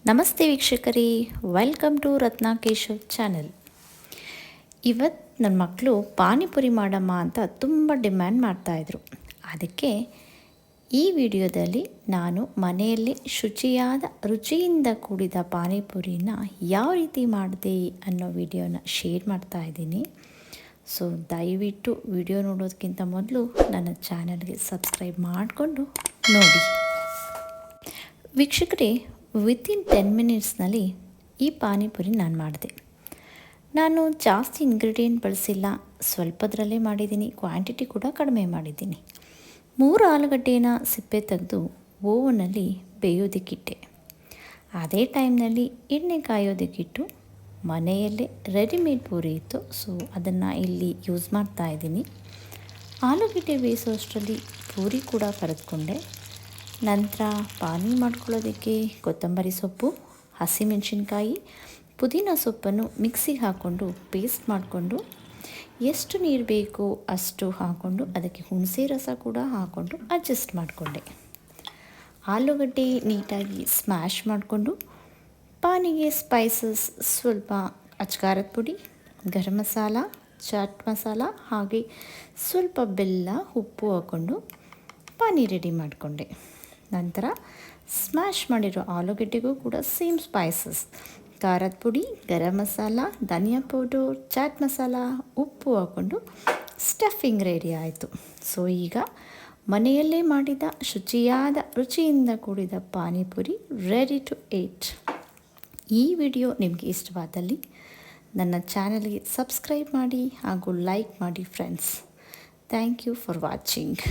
ನಮಸ್ತೆ ವೀಕ್ಷಕರೇ, welcome to Ratna Keshav channel. ಇವತ್ತು ನನ್ನ ಮಕ್ಕಳು ಪಾನಿಪುರಿ ಮಾಡಮ್ಮ ಅಂತ ತುಂಬ ಡಿಮ್ಯಾಂಡ್ ಮಾಡ್ತಾಯಿದ್ರು. ಅದಕ್ಕೆ ಈ ವಿಡಿಯೋದಲ್ಲಿ ನಾನು ಮನೆಯಲ್ಲಿ ರುಚಿಯಿಂದ ಕೂಡಿದ ಪಾನಿಪುರಿನ ಯಾವ ರೀತಿ ಮಾಡಿದೆ ಅನ್ನೋ ವಿಡಿಯೋನ ಶೇರ್ ಮಾಡ್ತಾ ಇದ್ದೀನಿ. ಸೊ ದಯವಿಟ್ಟು ವಿಡಿಯೋ ನೋಡೋದಕ್ಕಿಂತ ಮೊದಲು ನನ್ನ ಚಾನಲ್ಗೆ ಸಬ್ಸ್ಕ್ರೈಬ್ ಮಾಡಿಕೊಂಡು ನೋಡಿ. ವೀಕ್ಷಕರೇ, ವಿತಿನ್ 10 ಮಿನಿಟ್ಸ್ನಲ್ಲಿ ಈ ಪಾನಿಪುರಿ ನಾನು ಮಾಡಿದೆ. ನಾನು ಜಾಸ್ತಿ ಇಂಗ್ರೀಡಿಯೆಂಟ್ ಬಳಸಿಲ್ಲ, ಸ್ವಲ್ಪದರಲ್ಲೇ ಮಾಡಿದ್ದೀನಿ. ಕ್ವಾಂಟಿಟಿ ಕೂಡ ಕಡಿಮೆ ಮಾಡಿದ್ದೀನಿ. 3 ಆಲೂಗಡ್ಡೆನ ಸಿಪ್ಪೆ ತೆಗೆದು ಓವನಲ್ಲಿ ಬೇಯೋದಕ್ಕಿಟ್ಟೆ. ಅದೇ ಟೈಮ್ನಲ್ಲಿ ಎಣ್ಣೆ ಕಾಯೋದಕ್ಕಿಟ್ಟು ಮನೆಯಲ್ಲೇ ರೆಡಿಮೇಡ್ ಪೂರಿ ಇತ್ತು, ಸೊ ಅದನ್ನು ಇಲ್ಲಿ ಯೂಸ್ ಮಾಡ್ತಾಯಿದ್ದೀನಿ. ಆಲೂಗಡ್ಡೆ ಬೇಯಿಸೋಷ್ಟರಲ್ಲಿ ಪೂರಿ ಕೂಡ ಕರೆದುಕೊಂಡೆ. ನಂತರ ಪಾನಿ ಮಾಡ್ಕೊಳ್ಳೋದಕ್ಕೆ ಕೊತ್ತಂಬರಿ ಸೊಪ್ಪು, ಹಸಿಮೆಣಸಿನ್ಕಾಯಿ, ಪುದೀನ ಸೊಪ್ಪನ್ನು ಮಿಕ್ಸಿಗೆ ಹಾಕ್ಕೊಂಡು ಪೇಸ್ಟ್ ಮಾಡಿಕೊಂಡು ಎಷ್ಟು ನೀರು ಬೇಕೋ ಅಷ್ಟು ಹಾಕ್ಕೊಂಡು ಅದಕ್ಕೆ ಹುಣಸೆ ರಸ ಕೂಡ ಹಾಕ್ಕೊಂಡು ಅಡ್ಜಸ್ಟ್ ಮಾಡಿಕೊಂಡೆ. ಆಲೂಗಡ್ಡೆ ನೀಟಾಗಿ ಸ್ಮ್ಯಾಶ್ ಮಾಡಿಕೊಂಡು ಪಾನಿಗೆ ಸ್ಪೈಸಸ್ ಸ್ವಲ್ಪ ಅಚ್ಕಾರದ ಪುಡಿ, ಗರಂ ಮಸಾಲ, ಚಾಟ್ ಮಸಾಲ ಹಾಗೆ ಸ್ವಲ್ಪ ಬೆಲ್ಲ, ಉಪ್ಪು ಹಾಕ್ಕೊಂಡು ಪಾನಿ ರೆಡಿ ಮಾಡಿಕೊಂಡೆ. ನಂತರ ಸ್ಮ್ಯಾಶ್ ಮಾಡಿರೋ ಆಲೂಗಡ್ಡೆಗೂ ಕೂಡ ಸೇಮ್ ಸ್ಪೈಸಸ್, ಖಾರದ ಪುಡಿ, ಗರಂ ಮಸಾಲ, ಧನಿಯಾ ಪೌಡರ್, ಚಾಟ್ ಮಸಾಲ, ಉಪ್ಪು ಹಾಕ್ಕೊಂಡು ಸ್ಟಫಿಂಗ್ ರೆಡಿ ಆಯಿತು. ಸೊ ಈಗ ಮನೆಯಲ್ಲೇ ಮಾಡಿದ ರುಚಿಯಿಂದ ಕೂಡಿದ ಪಾನಿಪುರಿ ರೆಡಿ ಟು ಈಟ್. ಈ ವಿಡಿಯೋ ನಿಮಗೆ ಇಷ್ಟವಾದಲ್ಲಿ ನನ್ನ ಚಾನಲ್ಗೆ ಸಬ್ಸ್ಕ್ರೈಬ್ ಮಾಡಿ ಹಾಗೂ ಲೈಕ್ ಮಾಡಿ friends. Thank you for watching.